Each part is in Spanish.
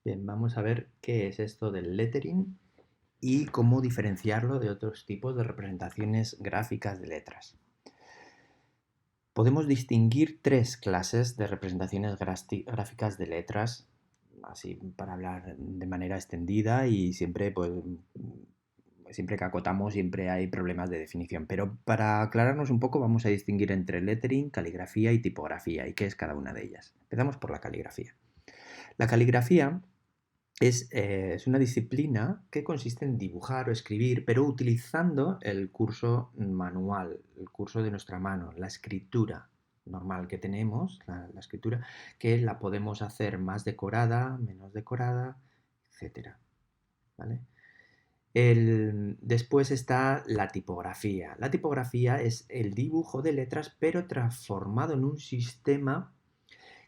Bien, vamos a ver qué es esto del lettering y cómo diferenciarlo de otros tipos de representaciones gráficas de letras. Podemos distinguir tres clases de representaciones gráficas de letras, así para hablar de manera extendida y siempre, pues, siempre que acotamos siempre hay problemas de definición. Pero para aclararnos un poco vamos a distinguir entre lettering, caligrafía y tipografía y qué es cada una de ellas. Empezamos por la caligrafía. La caligrafía es una disciplina que consiste en dibujar o escribir, pero utilizando el curso manual, el curso de nuestra mano, la escritura normal que tenemos, la escritura, que la podemos hacer más decorada, menos decorada, etcétera, ¿vale? Después está la tipografía. La tipografía es el dibujo de letras, pero transformado en un sistema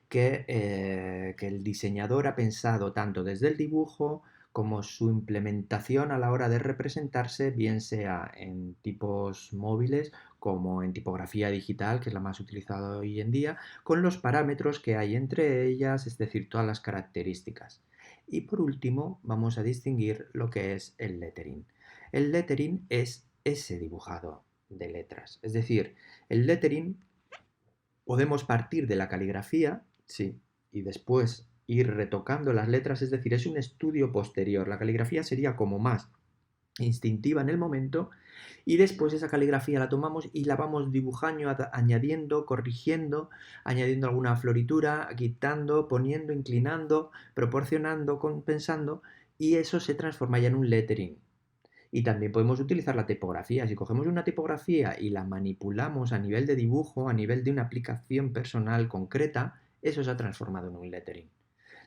que el diseñador ha pensado tanto desde el dibujo como su implementación a la hora de representarse, bien sea en tipos móviles como en tipografía digital, que es la más utilizada hoy en día, con los parámetros que hay entre ellas, es decir, todas las características. Y por último, vamos a distinguir lo que es el lettering. El lettering es ese dibujado de letras, es decir, el lettering podemos partir de la caligrafía, sí, y después ir retocando las letras, es decir, es un estudio posterior. La caligrafía sería como más instintiva en el momento y después esa caligrafía la tomamos y la vamos dibujando, añadiendo, corrigiendo, añadiendo alguna floritura, quitando, poniendo, inclinando, proporcionando, compensando y eso se transforma ya en un lettering. Y también podemos utilizar la tipografía. Si cogemos una tipografía y la manipulamos a nivel de dibujo, a nivel de una aplicación personal concreta, eso se ha transformado en un lettering.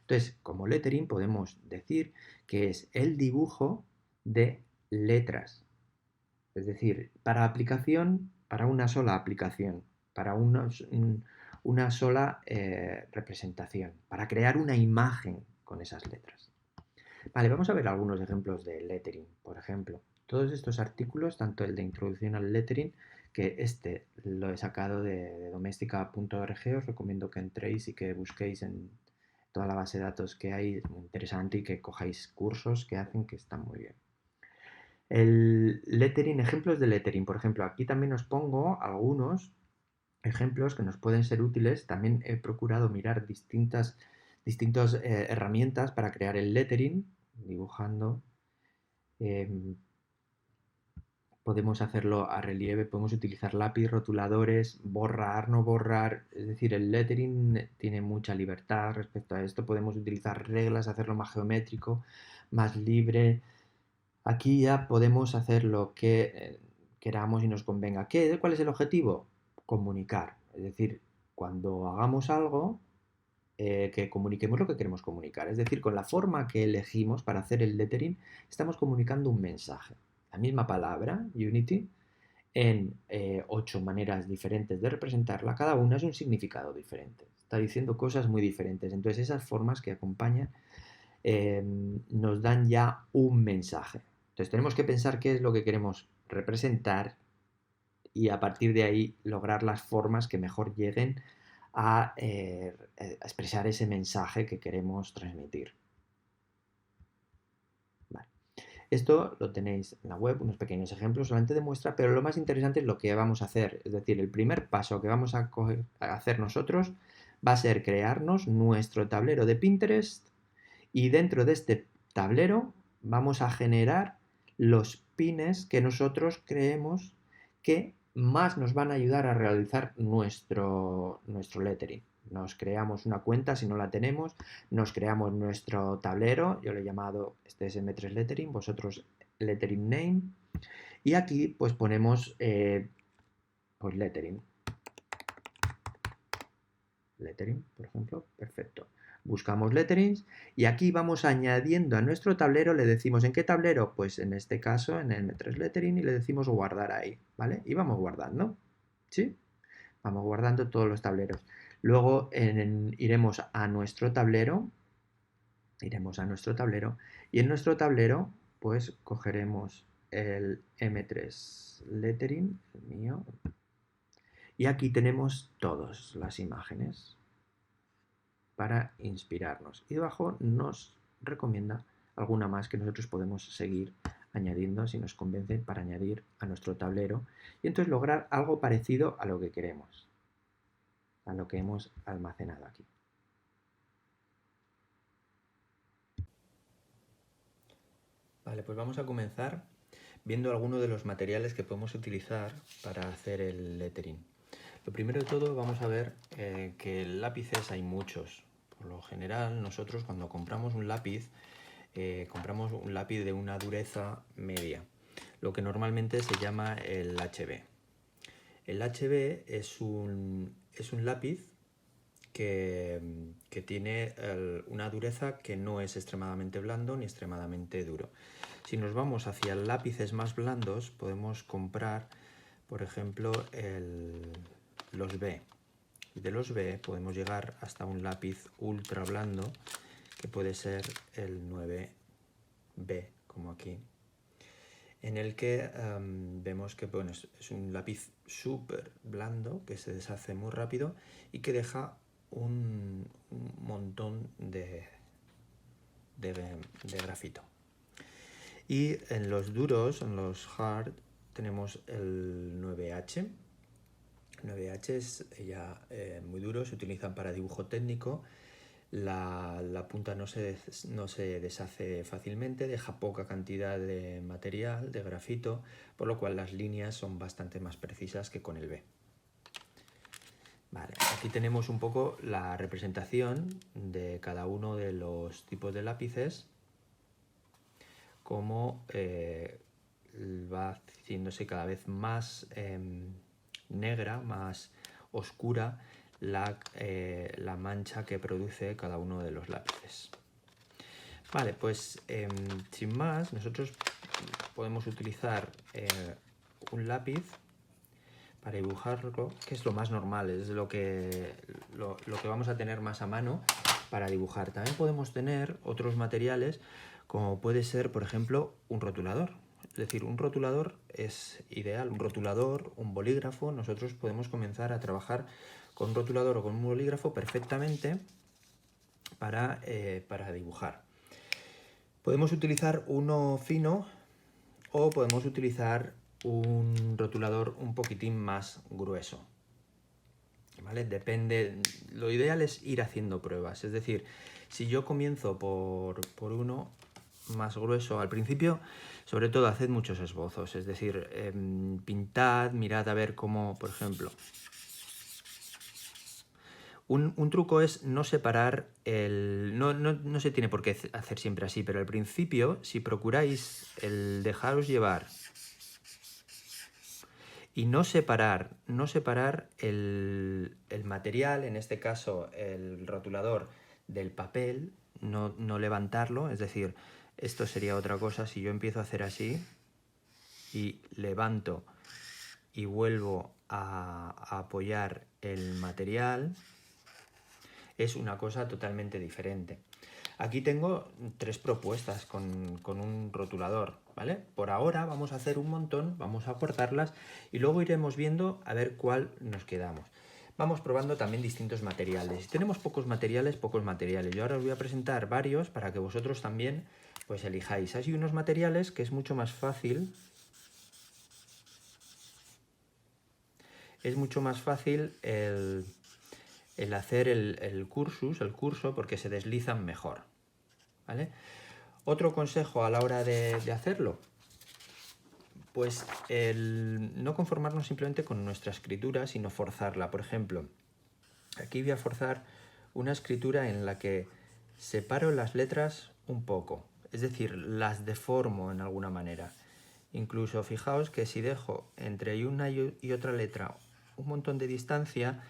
Entonces, como lettering podemos decir que es el dibujo de letras. Es decir, para aplicación, para una sola aplicación, para una sola representación, para crear una imagen con esas letras. Vale, vamos a ver algunos ejemplos de lettering. Por ejemplo, todos estos artículos, tanto el de introducción al lettering, que este lo he sacado de domestika.org, os recomiendo que entréis y que busquéis en toda la base de datos que hay, es muy interesante, y que cojáis cursos que hacen que están muy bien. El lettering, ejemplos de lettering, por ejemplo, aquí también os pongo algunos ejemplos que nos pueden ser útiles. También he procurado mirar distintas herramientas para crear el lettering, dibujando. Eh, Podemos hacerlo a relieve, podemos utilizar lápiz, rotuladores, borrar, no borrar. Es decir, el lettering tiene mucha libertad respecto a esto. Podemos utilizar reglas, hacerlo más geométrico, más libre. Aquí ya podemos hacer lo que queramos y nos convenga. ¿Cuál es el objetivo? Comunicar. Es decir, cuando hagamos algo, que comuniquemos lo que queremos comunicar. Es decir, con la forma que elegimos para hacer el lettering, estamos comunicando un mensaje. La misma palabra, Unity, en 8 maneras diferentes de representarla, cada una es un significado diferente. Está diciendo cosas muy diferentes. Entonces, esas formas que acompañan nos dan ya un mensaje. Entonces, tenemos que pensar qué es lo que queremos representar y a partir de ahí lograr las formas que mejor lleguen a expresar ese mensaje que queremos transmitir. Vale. Esto lo tenéis en la web, unos pequeños ejemplos solamente de muestra, pero lo más interesante es lo que vamos a hacer. Es decir, el primer paso que vamos a hacer nosotros va a ser crearnos nuestro tablero de Pinterest y dentro de este tablero vamos a generar los pines que nosotros creemos que más nos van a ayudar a realizar nuestro lettering. Nos creamos una cuenta si no la tenemos, nos creamos nuestro tablero, yo le he llamado, este es M3 Lettering, vosotros Lettering Name, y aquí pues ponemos pues lettering, por ejemplo, perfecto. Buscamos letterings y aquí vamos añadiendo a nuestro tablero, le decimos en qué tablero, pues en este caso en el M3 Lettering y le decimos guardar ahí, ¿vale? Y vamos guardando, ¿sí? Vamos guardando todos los tableros. Luego iremos a nuestro tablero y en nuestro tablero pues cogeremos el M3 Lettering, el mío, y aquí tenemos todas las imágenes para inspirarnos. Y debajo nos recomienda alguna más que nosotros podemos seguir añadiendo si nos convence para añadir a nuestro tablero y entonces lograr algo parecido a lo que queremos, a lo que hemos almacenado aquí. Vale, pues vamos a comenzar viendo algunos de los materiales que podemos utilizar para hacer el lettering. Lo primero de todo vamos a ver que lápices hay muchos. Por lo general nosotros cuando compramos un lápiz de una dureza media, lo que normalmente se llama el HB. El HB es un lápiz que tiene una dureza que no es extremadamente blando ni extremadamente duro. Si nos vamos hacia lápices más blandos, podemos comprar, por ejemplo, los B. Y de los B podemos llegar hasta un lápiz ultra blando, que puede ser el 9B, como aquí, en el que vemos que bueno, es un lápiz súper blando, que se deshace muy rápido y que deja un montón de grafito. Y en los duros, en los hard, tenemos el 9H. El 9H es ya muy duro, se utilizan para dibujo técnico. La punta no se deshace fácilmente, deja poca cantidad de material, de grafito, por lo cual las líneas son bastante más precisas que con el B. Vale, aquí tenemos un poco la representación de cada uno de los tipos de lápices, cómo va haciéndose cada vez más negra, más oscura la mancha que produce cada uno de los lápices. Vale, pues sin más, nosotros podemos utilizar un lápiz para dibujarlo, que es lo más normal, es lo que vamos a tener más a mano para dibujar. También podemos tener otros materiales, como puede ser, por ejemplo, un rotulador. Es decir, un rotulador es ideal, un rotulador, un bolígrafo. Nosotros podemos comenzar a trabajar con un rotulador o con un bolígrafo perfectamente para dibujar. Podemos utilizar uno fino o podemos utilizar un rotulador un poquitín más grueso. ¿Vale? Depende, lo ideal es ir haciendo pruebas, es decir, si yo comienzo por uno más grueso al principio, sobre todo haced muchos esbozos, es decir, pintad, mirad a ver cómo, por ejemplo, un truco es no separar no se tiene por qué hacer siempre así, pero al principio, si procuráis el dejaros llevar y no separar el material, en este caso el rotulador, del papel, no levantarlo, es decir, esto sería otra cosa si yo empiezo a hacer así y levanto y vuelvo a apoyar el material, es una cosa totalmente diferente. Aquí tengo 3 propuestas con un rotulador, ¿vale? Por ahora vamos a hacer un montón, vamos a cortarlas y luego iremos viendo a ver cuál nos quedamos. Vamos probando también distintos materiales. Si tenemos pocos materiales, pocos materiales. Yo ahora os voy a presentar varios para que vosotros también pues elijáis. Hay unos materiales que es mucho más fácil. Es mucho más fácil el hacer el curso, porque se deslizan mejor. ¿Vale? Otro consejo a la hora de hacerlo, pues el no conformarnos simplemente con nuestra escritura, sino forzarla. Por ejemplo, aquí voy a forzar una escritura en la que separo las letras un poco, es decir, las deformo en alguna manera. Incluso fijaos que si dejo entre una y otra letra un montón de distancia,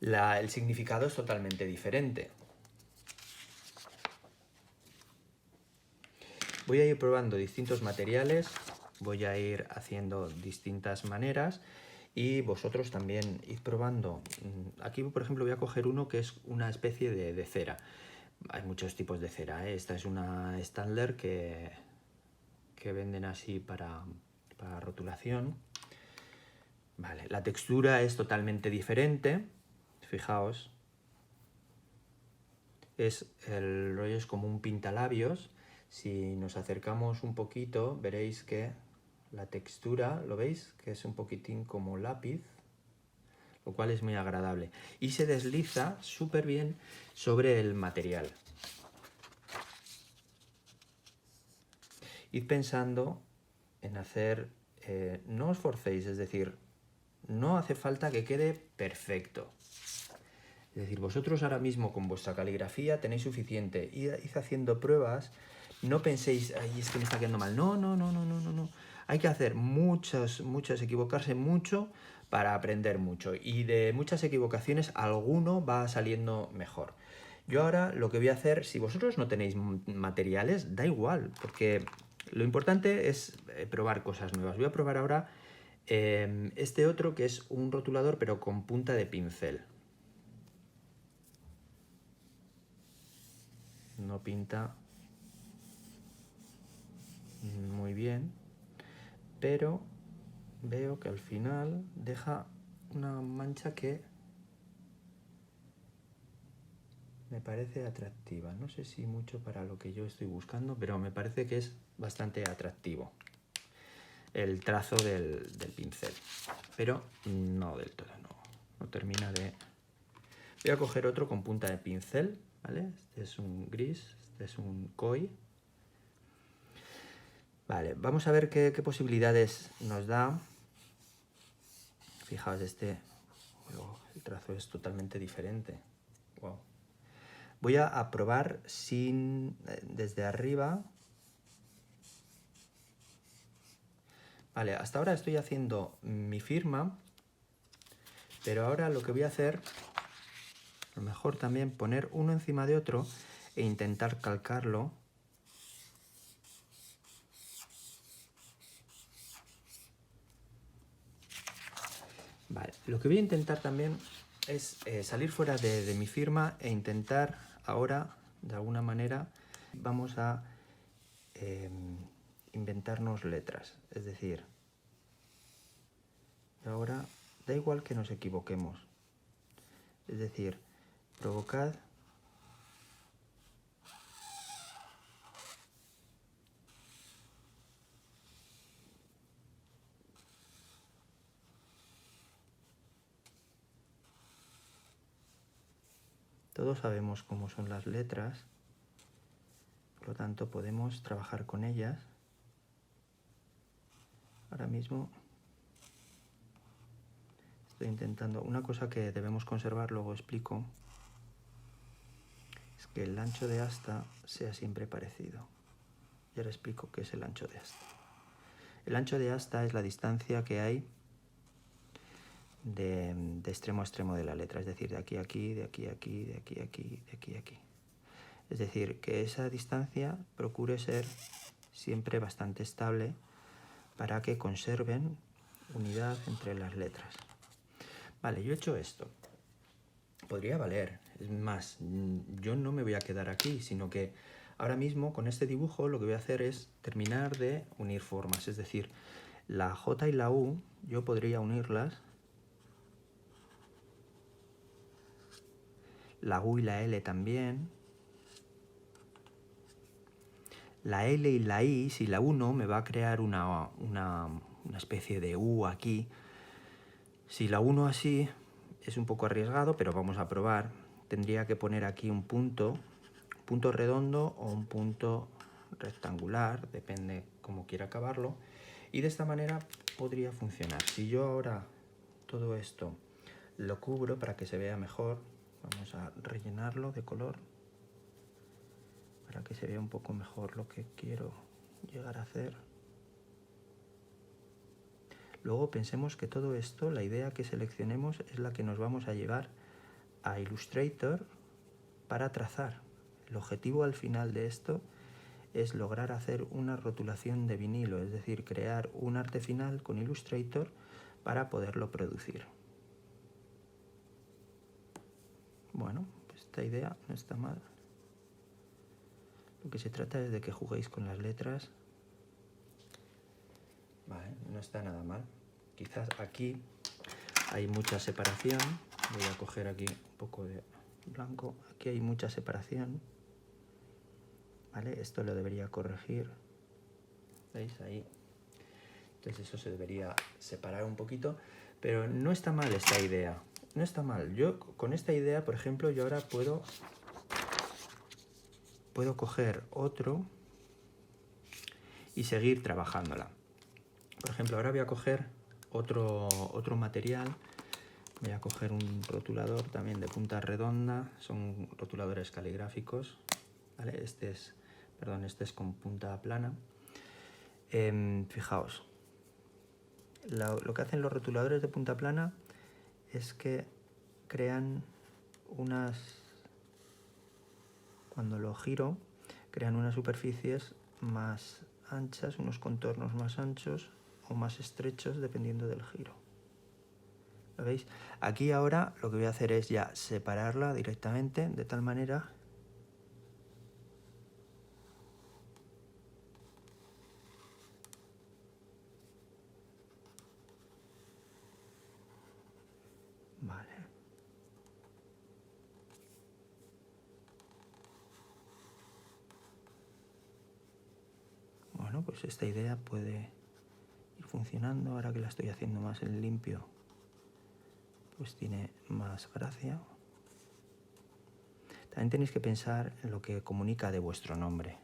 el significado es totalmente diferente. Voy a ir probando distintos materiales, voy a ir haciendo distintas maneras y vosotros también id probando. Aquí, por ejemplo, voy a coger uno que es una especie de cera. Hay muchos tipos de cera, ¿eh? Esta es una Staedtler que venden así para rotulación. Vale, la textura es totalmente diferente, fijaos. el rollo es como un pintalabios. Si nos acercamos un poquito, veréis que la textura, ¿lo veis? Que es un poquitín como lápiz, lo cual es muy agradable. Y se desliza súper bien sobre el material. Id pensando en hacer, no os forcéis, es decir, no hace falta que quede perfecto. Es decir, vosotros ahora mismo con vuestra caligrafía tenéis suficiente. Id haciendo pruebas, no penséis, ay, es que me está quedando mal. No, no, no, no, no, no, no. Hay que hacer muchas, equivocarse mucho para aprender mucho. Y de muchas equivocaciones, alguno va saliendo mejor. Yo ahora lo que voy a hacer, si vosotros no tenéis materiales, da igual, porque lo importante es probar cosas nuevas. Voy a probar ahora este otro que es un rotulador pero con punta de pincel. No pinta muy bien, pero veo que al final deja una mancha que me parece atractiva. No sé si mucho para lo que yo estoy buscando, pero me parece que es bastante atractivo el trazo del pincel, pero no del todo, no termina de... Voy a coger otro con punta de pincel, ¿vale? Este es un gris, este es un koi. Vale, vamos a ver qué posibilidades nos da. Fijaos, el trazo es totalmente diferente. Wow. Voy a probar sin desde arriba. Vale, hasta ahora estoy haciendo mi firma, pero ahora lo que voy a hacer, a lo mejor también poner uno encima de otro e intentar calcarlo. Vale, lo que voy a intentar también es salir fuera de mi firma e intentar ahora, de alguna manera, vamos a inventarnos letras. Es decir, ahora da igual que nos equivoquemos. Es decir, provocad todos sabemos cómo son las letras, por lo tanto podemos trabajar con ellas. Ahora mismo estoy intentando, una cosa que debemos conservar, luego explico, es que el ancho de asta sea siempre parecido. Y ahora explico qué es el ancho de asta. El ancho de asta es la distancia que hay de extremo a extremo de la letra, es decir, de aquí a aquí, de aquí a aquí, de aquí a aquí, de aquí a aquí. Es decir, que esa distancia procure ser siempre bastante estable para que conserven unidad entre las letras. Vale, yo he hecho esto. Podría valer. Es más, yo no me voy a quedar aquí, sino que ahora mismo con este dibujo lo que voy a hacer es terminar de unir formas. Es decir, la J y la U yo podría unirlas. La U y la L también. La L y la I, si la uno me va a crear una especie de U aquí. Si la uno así es un poco arriesgado, pero vamos a probar. Tendría que poner aquí un punto redondo o un punto rectangular, depende cómo quiera acabarlo. Y de esta manera podría funcionar. Si yo ahora todo esto lo cubro para que se vea mejor, vamos a rellenarlo de color para que se vea un poco mejor lo que quiero llegar a hacer. Luego pensemos que todo esto, la idea que seleccionemos es la que nos vamos a llevar a Illustrator para trazar. El objetivo al final de esto es lograr hacer una rotulación de vinilo, es decir, crear un arte final con Illustrator para poderlo producir. Bueno, pues esta idea no está mal. Lo que se trata es de que juguéis con las letras. Vale, no está nada mal. Quizás aquí hay mucha separación. Voy a coger aquí un poco de blanco. Aquí hay mucha separación. ¿Vale? Esto lo debería corregir. ¿Veis? Ahí. Entonces eso se debería separar un poquito. Pero no está mal esta idea. No está mal. Yo con esta idea, por ejemplo, yo ahora puedo coger otro y seguir trabajándola. Por ejemplo, ahora voy a coger otro material. Voy a coger un rotulador también de punta redonda. Son rotuladores caligráficos. ¿Vale? Este es con punta plana. Fijaos. Lo que hacen los rotuladores de punta plana es que crean cuando lo giro, crean unas superficies más anchas, unos contornos más anchos o más estrechos dependiendo del giro. ¿Lo veis? Aquí ahora lo que voy a hacer es ya separarla directamente de tal manera vale. Bueno, pues esta idea puede ir funcionando. Ahora que la estoy haciendo más en limpio, pues tiene más gracia. También tenéis que pensar en lo que comunica de vuestro nombre.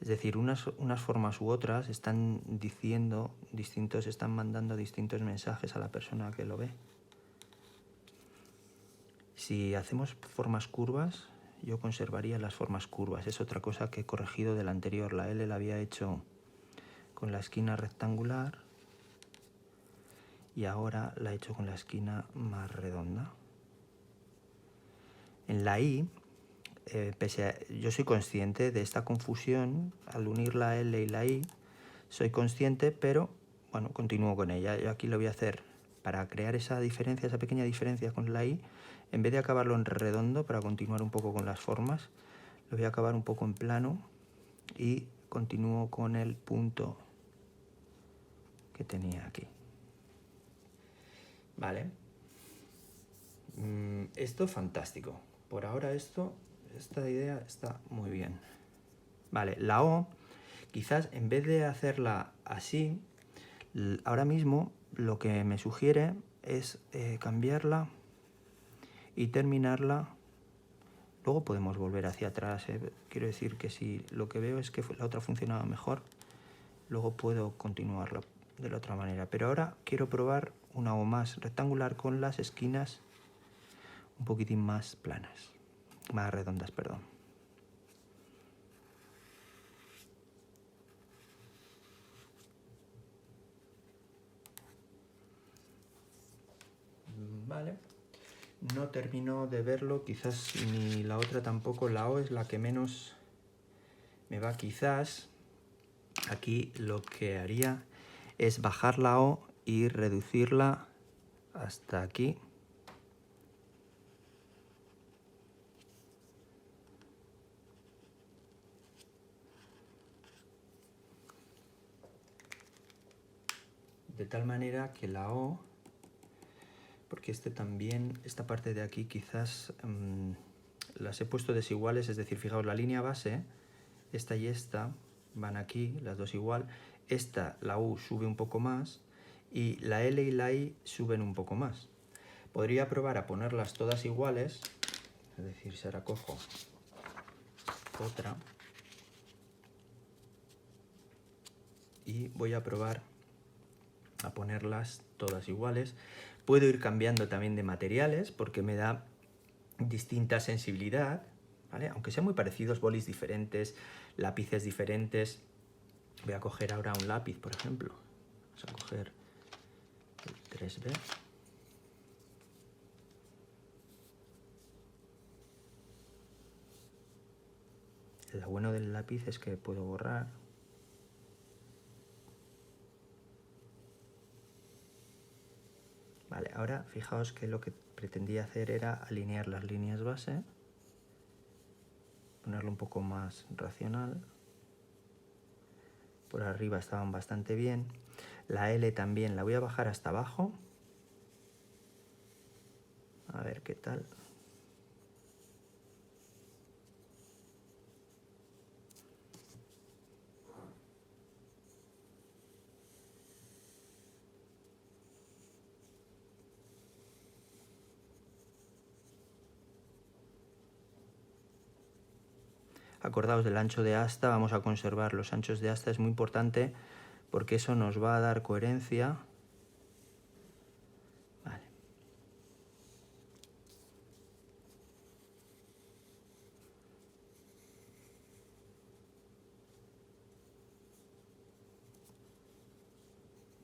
Es decir, unas formas u otras están están mandando distintos mensajes a la persona que lo ve. Si hacemos formas curvas, yo conservaría las formas curvas. Es otra cosa que he corregido del anterior. La L la había hecho con la esquina rectangular y ahora la he hecho con la esquina más redonda. En la I, yo soy consciente de esta confusión al unir la L y la I. Soy consciente, pero bueno, continúo con ella. Yo aquí lo voy a hacer para crear esa diferencia, esa pequeña diferencia con la I. En vez de acabarlo en redondo, para continuar un poco con las formas, lo voy a acabar un poco en plano y continúo con el punto que tenía aquí. Vale. Esto fantástico. Por ahora esta idea está muy bien. Vale, la O, quizás en vez de hacerla así, ahora mismo lo que me sugiere es cambiarla y terminarla. Luego podemos volver hacia atrás. Quiero decir que si lo que veo es que la otra funcionaba mejor, luego puedo continuarla de la otra manera. Pero ahora quiero probar una O más rectangular con las esquinas un poquitín más planas, más redondas, perdón. Vale. No termino de verlo, quizás ni la otra tampoco. La O es la que menos me va. Quizás aquí lo que haría es bajar la O y reducirla hasta aquí. De tal manera que la O, porque esta parte de aquí quizás las he puesto desiguales, es decir, fijaos, la línea base, esta y esta, van aquí, las dos igual. Esta, la U, sube un poco más y la L y la I suben un poco más. Podría probar a ponerlas todas iguales, es decir, si ahora cojo otra y voy a probar a ponerlas todas iguales. Puedo ir cambiando también de materiales porque me da distinta sensibilidad, ¿vale? Aunque sean muy parecidos, bolis diferentes, lápices diferentes. Voy a coger ahora un lápiz, por ejemplo. Vamos a coger el 3B. Lo bueno del lápiz es que puedo borrar. Vale, ahora fijaos que lo que pretendía hacer era alinear las líneas base, ponerlo un poco más racional. Por arriba estaban bastante bien. La L también la voy a bajar hasta abajo. A ver qué tal. Acordaos del ancho de asta, vamos a conservar los anchos de asta, es muy importante porque eso nos va a dar coherencia. Vale.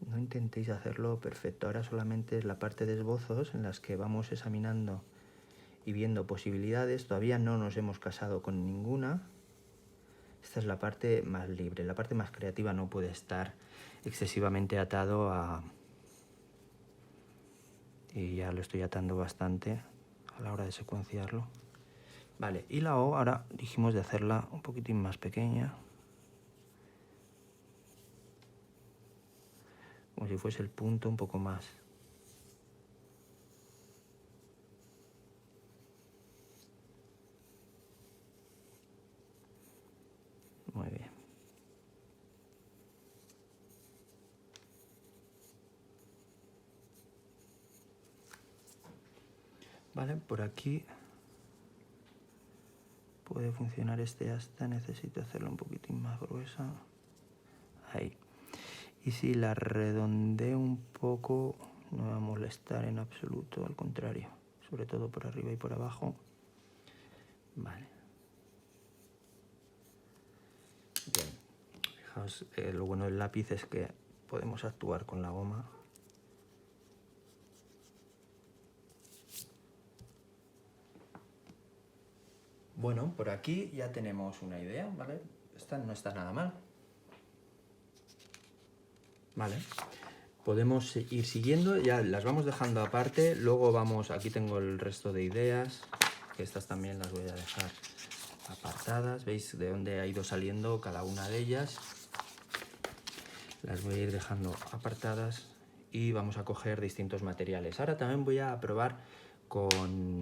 No intentéis hacerlo perfecto, ahora solamente es la parte de esbozos en las que vamos examinando y viendo posibilidades. Todavía no nos hemos casado con ninguna. Esta es la parte más libre, la parte más creativa no puede estar excesivamente atado a... Y ya lo estoy atando bastante a la hora de secuenciarlo. Vale, y la O ahora dijimos de hacerla un poquitín más pequeña. Como si fuese el punto un poco más. Muy bien. Vale, por aquí puede funcionar este asta, necesito hacerlo un poquitín más gruesa. Ahí. Y si la redondeo un poco, no va a molestar en absoluto, al contrario, sobre todo por arriba y por abajo. Vale. Bien. Fijaos, lo bueno del lápiz es que podemos actuar con la goma. Bueno, por aquí ya tenemos una idea, ¿vale? Esta no está nada mal. Vale. Podemos ir siguiendo, ya las vamos dejando aparte, luego vamos, aquí tengo el resto de ideas, que estas también las voy a dejar apartadas, veis de dónde ha ido saliendo cada una de ellas, las voy a ir dejando apartadas y vamos a coger distintos materiales. Ahora también voy a probar con,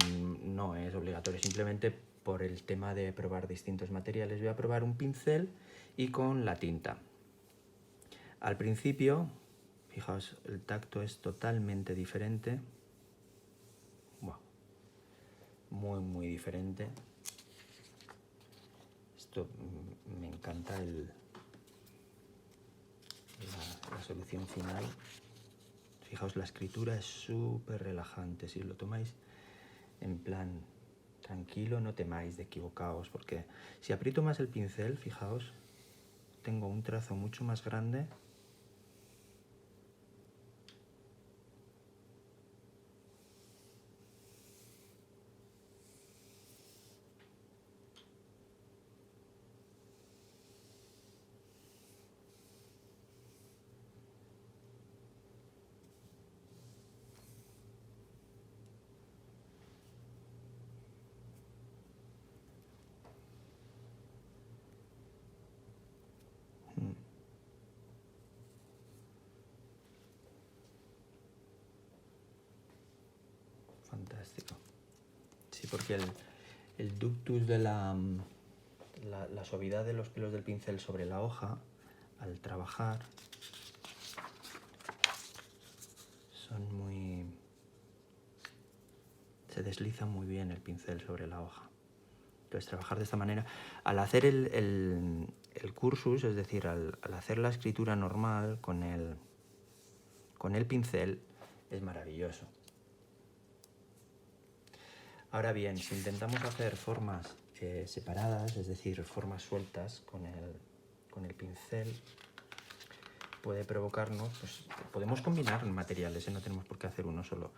no es obligatorio, simplemente por el tema de probar distintos materiales, voy a probar un pincel y con la tinta. Al principio, fijaos, el tacto es totalmente diferente. Wow. Muy diferente. Esto me encanta la solución final. Fijaos, la escritura es súper relajante. Si lo tomáis en plan tranquilo, no temáis de equivocaos, porque si aprieto más el pincel, fijaos, tengo un trazo mucho más grande. Fantástico. Sí, porque el ductus de la suavidad de los pelos del pincel sobre la hoja, al trabajar, son muy... se desliza muy bien el pincel sobre la hoja. Entonces, trabajar de esta manera, al hacer el cursus, es decir, al hacer la escritura normal con el pincel, es maravilloso. Ahora bien, si intentamos hacer formas separadas, es decir, formas sueltas con el pincel, puede provocarnos, pues podemos combinar materiales, no tenemos por qué hacer uno solo,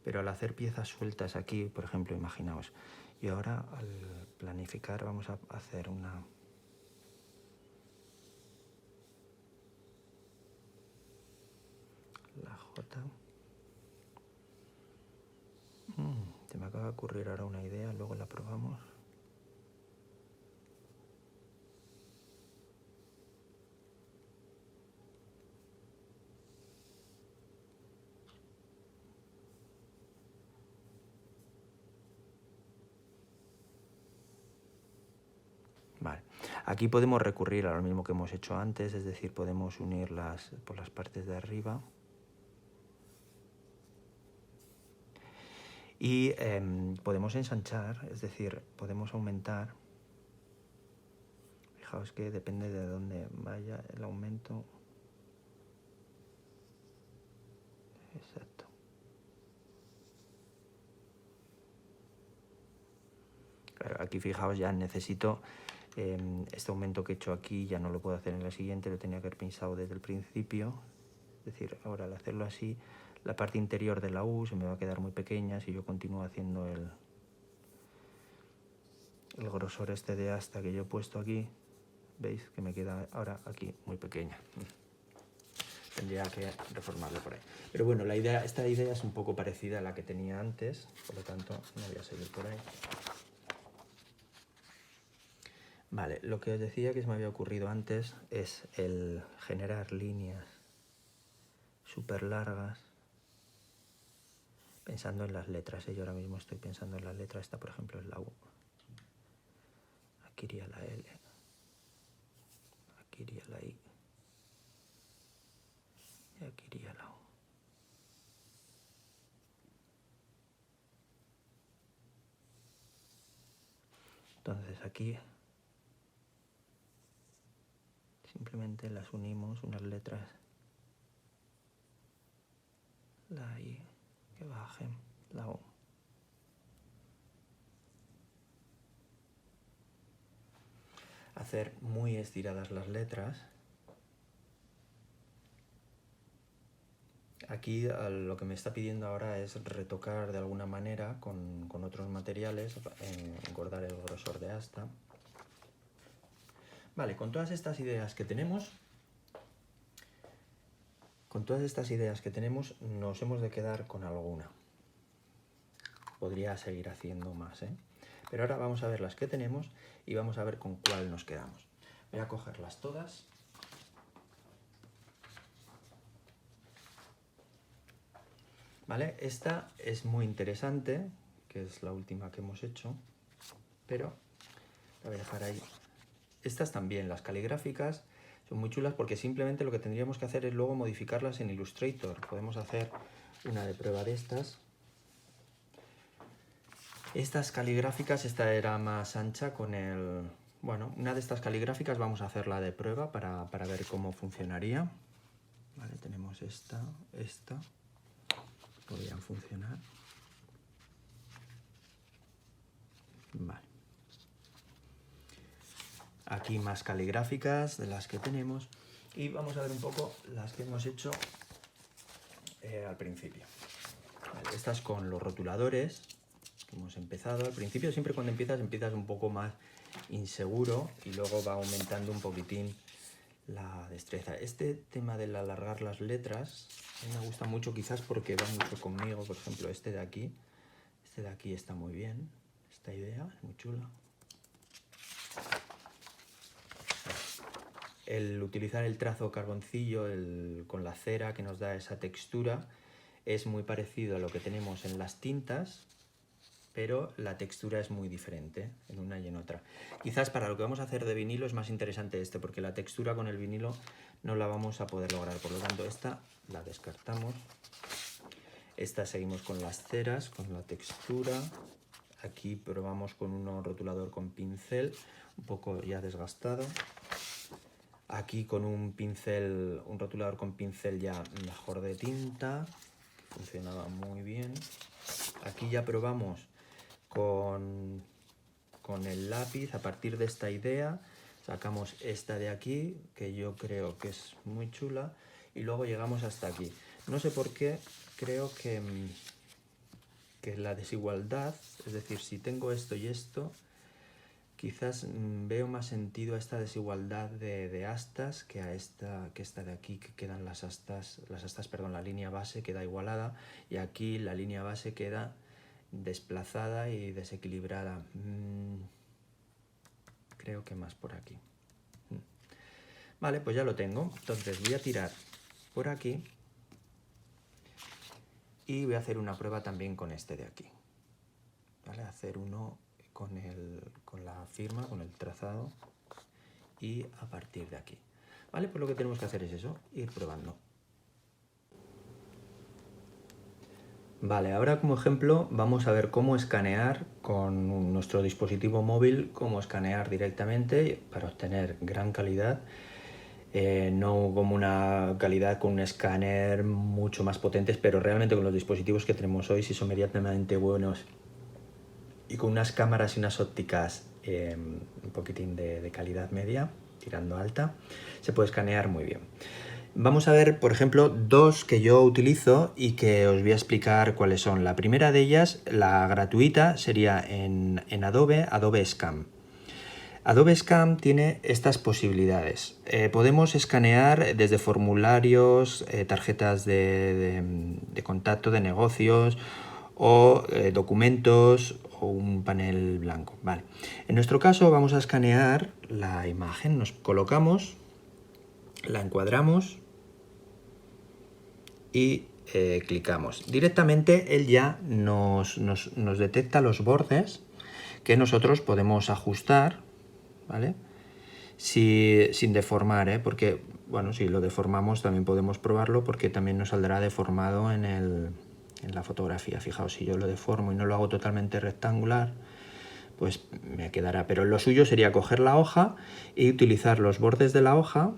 pero al hacer piezas sueltas aquí, por ejemplo, imaginaos, y ahora al planificar vamos a hacer la J. Se me acaba de ocurrir ahora una idea, luego la probamos. Vale. Aquí podemos recurrir a lo mismo que hemos hecho antes, es decir, podemos unirlas por las partes de arriba. Y podemos ensanchar, es decir, podemos aumentar Fijaos que depende de dónde vaya el aumento. Exacto. Claro, aquí fijaos, ya necesito este aumento que he hecho aquí, ya no lo puedo hacer en la siguiente, lo tenía que haber pensado desde el principio. Es decir, ahora al hacerlo así, la parte interior de la U se me va a quedar muy pequeña si yo continúo haciendo el grosor este de asta que yo he puesto aquí. ¿Veis? Que me queda ahora aquí muy pequeña. Tendría que reformarlo por ahí. Pero bueno, esta idea es un poco parecida a la que tenía antes, por lo tanto no voy a seguir por ahí. Vale, lo que os decía que se me había ocurrido antes es el generar líneas súper largas pensando en las letras. Yo ahora mismo estoy pensando en las letras. Esta, por ejemplo, es la U. Aquí iría la L. Aquí iría la I. Y aquí iría la U. Entonces aquí simplemente las unimos, unas letras, la I, que bajen, la U. Hacer muy estiradas las letras. Aquí lo que me está pidiendo ahora es retocar de alguna manera con otros materiales, engordar el grosor de asta. Vale, con todas estas ideas que tenemos, nos hemos de quedar con alguna. Podría seguir haciendo más, ¿eh? Pero ahora vamos a ver las que tenemos y vamos a ver con cuál nos quedamos. Voy a cogerlas todas. Vale, esta es muy interesante, que es la última que hemos hecho, pero la voy a dejar ahí. Estas también, las caligráficas, son muy chulas porque simplemente lo que tendríamos que hacer es luego modificarlas en Illustrator. Podemos hacer una de prueba de estas. Estas caligráficas, esta era más ancha con el... Bueno, una de estas caligráficas vamos a hacerla de prueba para ver cómo funcionaría. Vale, tenemos esta. Podrían funcionar. Vale. Aquí más caligráficas de las que tenemos. Y vamos a ver un poco las que hemos hecho al principio. Vale, estas con los rotuladores que hemos empezado. Al principio siempre cuando empiezas un poco más inseguro y luego va aumentando un poquitín la destreza. Este tema del alargar las letras a mí me gusta mucho, quizás porque va mucho conmigo. Por ejemplo, este de aquí está muy bien. Esta idea es muy chula. El utilizar el trazo carboncillo con la cera que nos da esa textura es muy parecido a lo que tenemos en las tintas, pero la textura es muy diferente en una y en otra. Quizás para lo que vamos a hacer de vinilo es más interesante este, porque la textura con el vinilo no la vamos a poder lograr. Por lo tanto, esta la descartamos. Esta seguimos con las ceras, con la textura. Aquí probamos con un rotulador con pincel, un poco ya desgastado. Aquí con un rotulador con pincel ya mejor de tinta, funcionaba muy bien. Aquí ya probamos con el lápiz. A partir de esta idea sacamos esta de aquí, que yo creo que es muy chula, y luego llegamos hasta aquí. No sé por qué, creo que la desigualdad, es decir, si tengo esto y esto, quizás veo más sentido a esta desigualdad de astas que a esta de aquí, que quedan la línea base queda igualada y aquí la línea base queda desplazada y desequilibrada. Creo que más por aquí. Vale, pues ya lo tengo. Entonces voy a tirar por aquí y voy a hacer una prueba también con este de aquí. ¿Vale? Hacer uno con la firma, con el trazado y a partir de aquí. Vale, pues lo que tenemos que hacer es eso, ir probando. Vale, ahora como ejemplo vamos a ver cómo escanear con nuestro dispositivo móvil, cómo escanear directamente para obtener gran calidad, no como una calidad con un escáner mucho más potentes, pero realmente con los dispositivos que tenemos hoy, si son medianamente buenos y con unas cámaras y unas ópticas un poquitín de calidad media, tirando alta, se puede escanear muy bien. Vamos a ver, por ejemplo, dos que yo utilizo y que os voy a explicar cuáles son. La primera de ellas, la gratuita, sería en Adobe, Adobe Scan. Adobe Scan tiene estas posibilidades. Podemos escanear desde formularios, tarjetas de contacto de negocios o documentos o un panel blanco. Vale. En nuestro caso vamos a escanear la imagen, nos colocamos, la encuadramos y clicamos. Directamente él ya nos detecta los bordes que nosotros podemos ajustar, ¿vale? Sin deformar, ¿eh? Porque, bueno, si lo deformamos también podemos probarlo porque también nos saldrá deformado en la fotografía. Fijaos, si yo lo deformo y no lo hago totalmente rectangular, pues me quedará. Pero lo suyo sería coger la hoja y utilizar los bordes de la hoja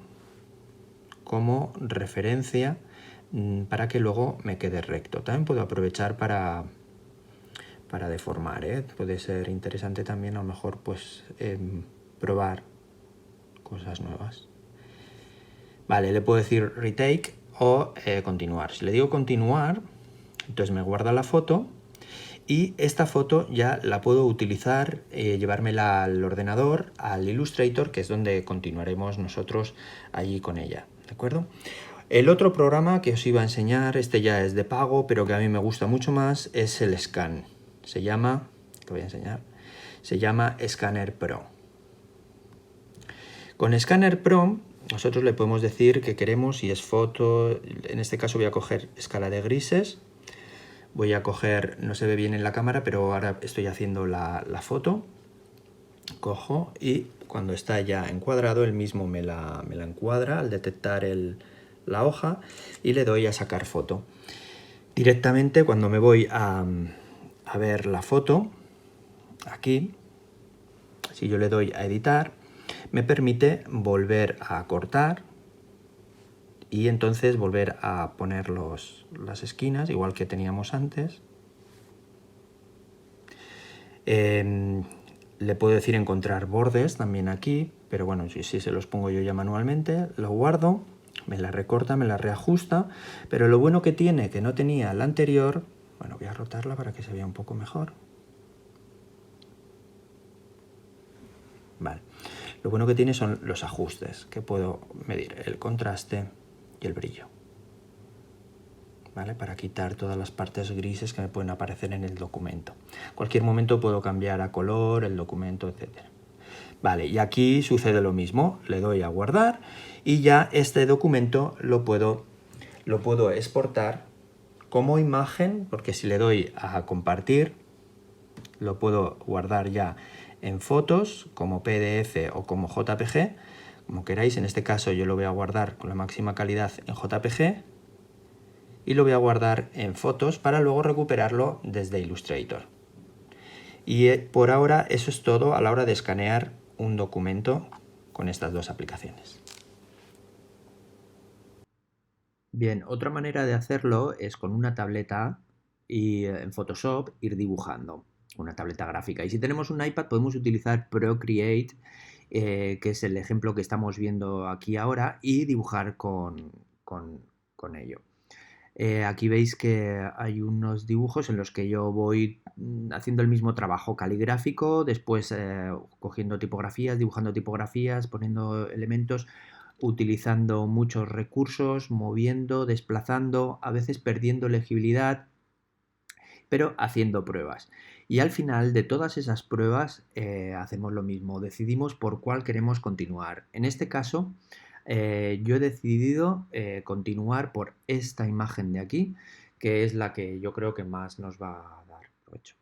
como referencia para que luego me quede recto. También puedo aprovechar para deformar, ¿eh? Puede ser interesante también a lo mejor pues probar cosas nuevas. Vale, le puedo decir retake o continuar. Si le digo continuar, entonces me guarda la foto y esta foto ya la puedo utilizar, llevármela al ordenador, al Illustrator, que es donde continuaremos nosotros allí con ella, ¿de acuerdo? El otro programa que os iba a enseñar, este ya es de pago, pero que a mí me gusta mucho más, es el Scan. Se llama, te voy a enseñar, se llama Scanner Pro. Con Scanner Pro nosotros le podemos decir que queremos, si es foto, en este caso voy a coger escala de grises, voy a coger, no se ve bien en la cámara, pero ahora estoy haciendo la foto, cojo y cuando está ya encuadrado, él mismo me la encuadra al detectar la hoja y le doy a sacar foto. Directamente cuando me voy a ver la foto, aquí, si yo le doy a editar, me permite volver a cortar y entonces volver a poner las esquinas, igual que teníamos antes. Le puedo decir encontrar bordes también aquí, pero bueno, si se los pongo yo ya manualmente, lo guardo, me la recorta, me la reajusta, pero lo bueno que tiene, que no tenía la anterior, bueno, voy a rotarla para que se vea un poco mejor. Vale. Lo bueno que tiene son los ajustes, que puedo medir el contraste y el brillo, ¿vale? Para quitar todas las partes grises que me pueden aparecer en el documento. En cualquier momento puedo cambiar a color el documento, etc. Vale, y aquí sucede lo mismo. Le doy a guardar y ya este documento lo puedo exportar como imagen, porque si le doy a compartir, lo puedo guardar ya en fotos, como PDF o como JPG, como queráis. En este caso yo lo voy a guardar con la máxima calidad en JPG y lo voy a guardar en fotos para luego recuperarlo desde Illustrator. Y por ahora eso es todo a la hora de escanear un documento con estas dos aplicaciones. Bien, otra manera de hacerlo es con una tableta y en Photoshop ir dibujando, una tableta gráfica. Y si tenemos un iPad podemos utilizar Procreate, que es el ejemplo que estamos viendo aquí ahora, y dibujar con ello. Aquí veis que hay unos dibujos en los que yo voy haciendo el mismo trabajo caligráfico, después cogiendo tipografías, dibujando tipografías, poniendo elementos, utilizando muchos recursos, moviendo, desplazando, a veces perdiendo legibilidad, pero haciendo pruebas. Y al final de todas esas pruebas hacemos lo mismo, decidimos por cuál queremos continuar. En este caso, yo he decidido continuar por esta imagen de aquí, que es la que yo creo que más nos va a dar provecho.